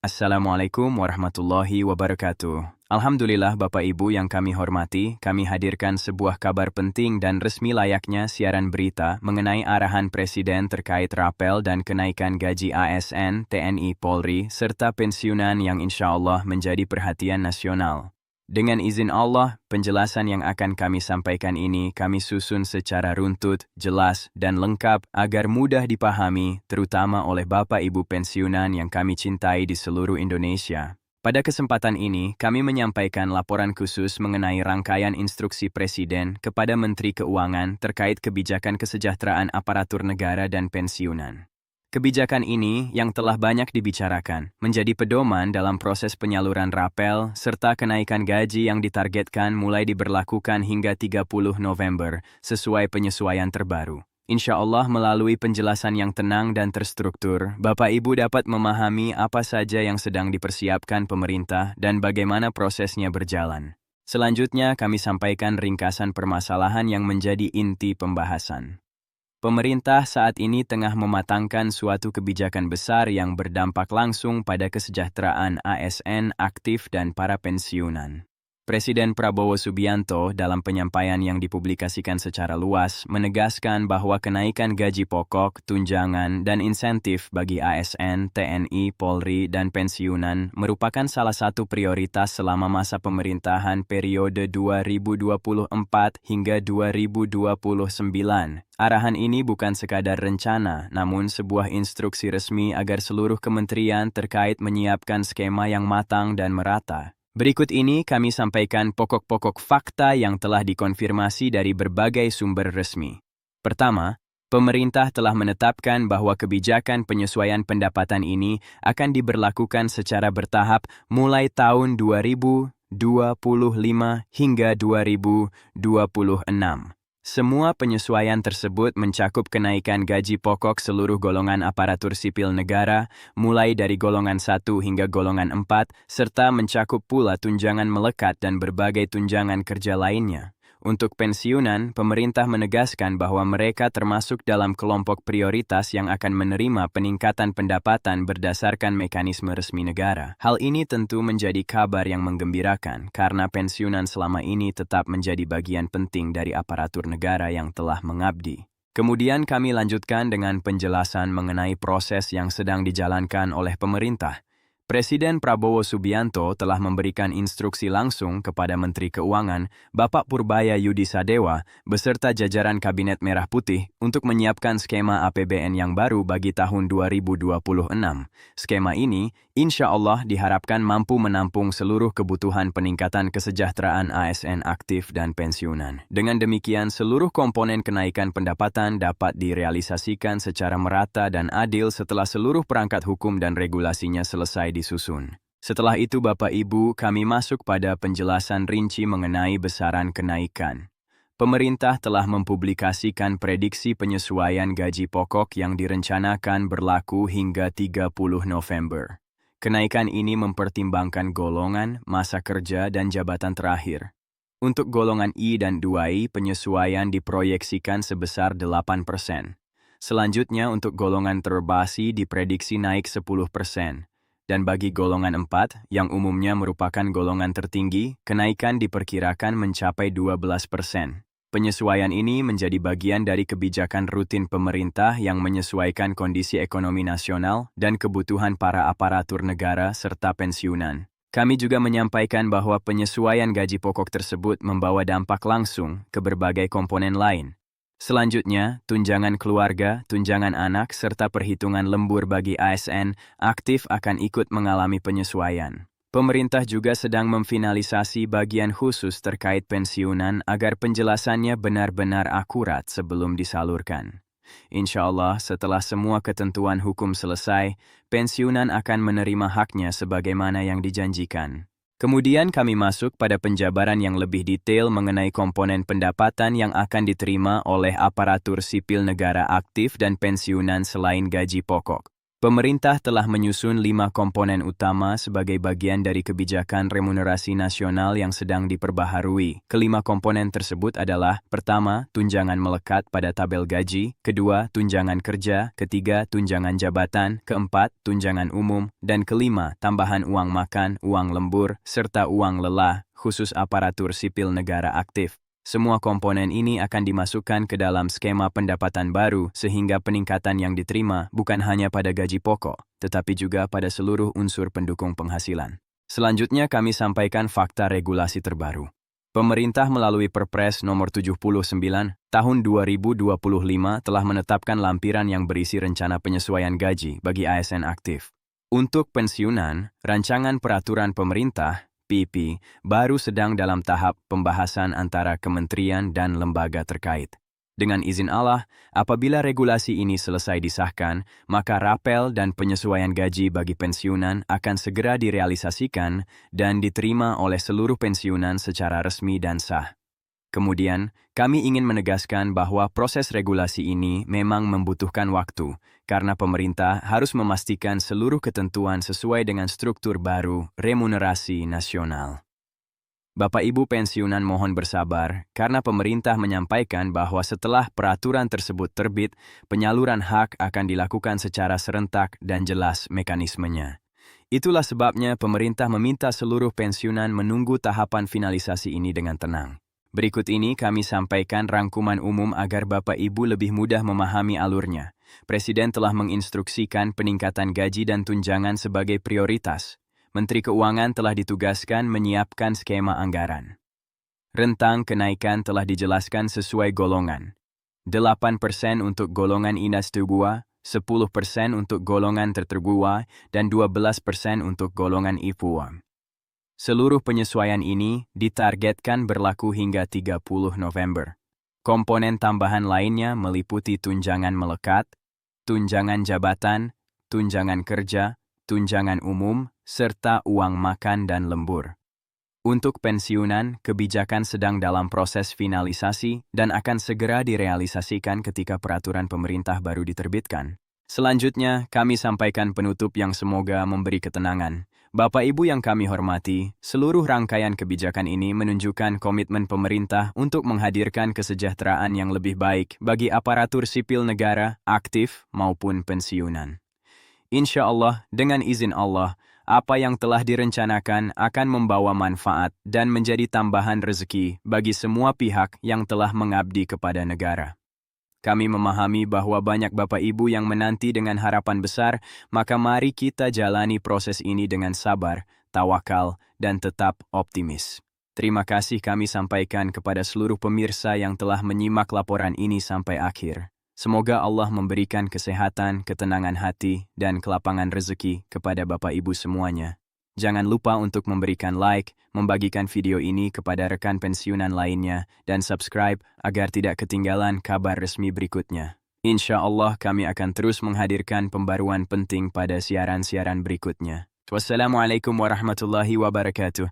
Assalamualaikum warahmatullahi wabarakatuh. Alhamdulillah Bapak Ibu yang kami hormati, kami hadirkan sebuah kabar penting dan resmi layaknya siaran berita mengenai arahan Presiden terkait rapel dan kenaikan gaji ASN, TNI Polri, serta pensiunan yang insya Allah menjadi perhatian nasional. Dengan izin Allah, penjelasan yang akan kami sampaikan ini kami susun secara runtut, jelas, dan lengkap agar mudah dipahami, terutama oleh Bapak Ibu pensiunan yang kami cintai di seluruh Indonesia. Pada kesempatan ini, kami menyampaikan laporan khusus mengenai rangkaian instruksi Presiden kepada Menteri Keuangan terkait kebijakan kesejahteraan aparatur negara dan pensiunan. Kebijakan ini, yang telah banyak dibicarakan, menjadi pedoman dalam proses penyaluran rapel serta kenaikan gaji yang ditargetkan mulai diberlakukan hingga 30 November, sesuai penyesuaian terbaru. Insya Allah melalui penjelasan yang tenang dan terstruktur, Bapak Ibu dapat memahami apa saja yang sedang dipersiapkan pemerintah dan bagaimana prosesnya berjalan. Selanjutnya kami sampaikan ringkasan permasalahan yang menjadi inti pembahasan. Pemerintah saat ini tengah mematangkan suatu kebijakan besar yang berdampak langsung pada kesejahteraan ASN aktif dan para pensiunan. Presiden Prabowo Subianto dalam penyampaian yang dipublikasikan secara luas menegaskan bahwa kenaikan gaji pokok, tunjangan, dan insentif bagi ASN, TNI, Polri, dan pensiunan merupakan salah satu prioritas selama masa pemerintahan periode 2024 hingga 2029. Arahan ini bukan sekadar rencana, namun sebuah instruksi resmi agar seluruh kementerian terkait menyiapkan skema yang matang dan merata. Berikut ini kami sampaikan pokok-pokok fakta yang telah dikonfirmasi dari berbagai sumber resmi. Pertama, pemerintah telah menetapkan bahwa kebijakan penyesuaian pendapatan ini akan diberlakukan secara bertahap mulai tahun 2025 hingga 2026. Semua penyesuaian tersebut mencakup kenaikan gaji pokok seluruh golongan aparatur sipil negara, mulai dari golongan 1 hingga golongan 4, serta mencakup pula tunjangan melekat dan berbagai tunjangan kerja lainnya. Untuk pensiunan, pemerintah menegaskan bahwa mereka termasuk dalam kelompok prioritas yang akan menerima peningkatan pendapatan berdasarkan mekanisme resmi negara. Hal ini tentu menjadi kabar yang menggembirakan karena pensiunan selama ini tetap menjadi bagian penting dari aparatur negara yang telah mengabdi. Kemudian kami lanjutkan dengan penjelasan mengenai proses yang sedang dijalankan oleh pemerintah. Presiden Prabowo Subianto telah memberikan instruksi langsung kepada Menteri Keuangan, Bapak Purbaya Yudi Sadewa, beserta jajaran Kabinet Merah Putih untuk menyiapkan skema APBN yang baru bagi tahun 2026. Skema ini, insya Allah diharapkan mampu menampung seluruh kebutuhan peningkatan kesejahteraan ASN aktif dan pensiunan. Dengan demikian, seluruh komponen kenaikan pendapatan dapat direalisasikan secara merata dan adil setelah seluruh perangkat hukum dan regulasinya selesai disusun. Setelah itu Bapak Ibu, kami masuk pada penjelasan rinci mengenai besaran kenaikan. Pemerintah telah mempublikasikan prediksi penyesuaian gaji pokok yang direncanakan berlaku hingga 30 November. Kenaikan ini mempertimbangkan golongan, masa kerja, dan jabatan terakhir. Untuk golongan I dan 2I, penyesuaian diproyeksikan sebesar 8%. Selanjutnya untuk golongan terbasi diprediksi naik 10%. Dan bagi golongan 4, yang umumnya merupakan golongan tertinggi, kenaikan diperkirakan mencapai 12%. Penyesuaian ini menjadi bagian dari kebijakan rutin pemerintah yang menyesuaikan kondisi ekonomi nasional dan kebutuhan para aparatur negara serta pensiunan. Kami juga menyampaikan bahwa penyesuaian gaji pokok tersebut membawa dampak langsung ke berbagai komponen lain. Selanjutnya, tunjangan keluarga, tunjangan anak, serta perhitungan lembur bagi ASN aktif akan ikut mengalami penyesuaian. Pemerintah juga sedang memfinalisasi bagian khusus terkait pensiunan agar penjelasannya benar-benar akurat sebelum disalurkan. Insya Allah, setelah semua ketentuan hukum selesai, pensiunan akan menerima haknya sebagaimana yang dijanjikan. Kemudian kami masuk pada penjabaran yang lebih detail mengenai komponen pendapatan yang akan diterima oleh aparatur sipil negara aktif dan pensiunan selain gaji pokok. Pemerintah telah menyusun 5 komponen utama sebagai bagian dari kebijakan remunerasi nasional yang sedang diperbaharui. Kelima komponen tersebut adalah: pertama, tunjangan melekat pada tabel gaji; kedua, tunjangan kerja; ketiga, tunjangan jabatan; keempat, tunjangan umum; dan kelima, tambahan uang makan, uang lembur, serta uang lelah, khusus aparatur sipil negara aktif. Semua komponen ini akan dimasukkan ke dalam skema pendapatan baru sehingga peningkatan yang diterima bukan hanya pada gaji pokok, tetapi juga pada seluruh unsur pendukung penghasilan. Selanjutnya kami sampaikan fakta regulasi terbaru. Pemerintah melalui Perpres nomor 79 tahun 2025 telah menetapkan lampiran yang berisi rencana penyesuaian gaji bagi ASN aktif. Untuk pensiunan, rancangan peraturan pemerintah PP, baru sedang dalam tahap pembahasan antara kementerian dan lembaga terkait. Dengan izin Allah, apabila regulasi ini selesai disahkan, maka rapel dan penyesuaian gaji bagi pensiunan akan segera direalisasikan dan diterima oleh seluruh pensiunan secara resmi dan sah. Kemudian, kami ingin menegaskan bahwa proses regulasi ini memang membutuhkan waktu, karena pemerintah harus memastikan seluruh ketentuan sesuai dengan struktur baru remunerasi nasional. Bapak Ibu pensiunan mohon bersabar, karena pemerintah menyampaikan bahwa setelah peraturan tersebut terbit, penyaluran hak akan dilakukan secara serentak dan jelas mekanismenya. Itulah sebabnya pemerintah meminta seluruh pensiunan menunggu tahapan finalisasi ini dengan tenang. Berikut ini kami sampaikan rangkuman umum agar Bapak Ibu lebih mudah memahami alurnya. Presiden telah menginstruksikan peningkatan gaji dan tunjangan sebagai prioritas. Menteri Keuangan telah ditugaskan menyiapkan skema anggaran. Rentang kenaikan telah dijelaskan sesuai golongan. 8% untuk golongan Inas Tugua, 10% untuk golongan Tertergua, dan 12% untuk golongan Ipua. Seluruh penyesuaian ini ditargetkan berlaku hingga 30 November. Komponen tambahan lainnya meliputi tunjangan melekat, tunjangan jabatan, tunjangan kerja, tunjangan umum, serta uang makan dan lembur. Untuk pensiunan, kebijakan sedang dalam proses finalisasi dan akan segera direalisasikan ketika peraturan pemerintah baru diterbitkan. Selanjutnya, kami sampaikan penutup yang semoga memberi ketenangan. Bapak Ibu yang kami hormati, seluruh rangkaian kebijakan ini menunjukkan komitmen pemerintah untuk menghadirkan kesejahteraan yang lebih baik bagi aparatur sipil negara, aktif maupun pensiunan. Insya Allah, dengan izin Allah, apa yang telah direncanakan akan membawa manfaat dan menjadi tambahan rezeki bagi semua pihak yang telah mengabdi kepada negara. Kami memahami bahwa banyak Bapak Ibu yang menanti dengan harapan besar, maka mari kita jalani proses ini dengan sabar, tawakal, dan tetap optimis. Terima kasih kami sampaikan kepada seluruh pemirsa yang telah menyimak laporan ini sampai akhir. Semoga Allah memberikan kesehatan, ketenangan hati, dan kelapangan rezeki kepada Bapak Ibu semuanya. Jangan lupa untuk memberikan like, membagikan video ini kepada rekan pensiunan lainnya, dan subscribe agar tidak ketinggalan kabar resmi berikutnya. Insya Allah kami akan terus menghadirkan pembaruan penting pada siaran-siaran berikutnya. Wassalamualaikum warahmatullahi wabarakatuh.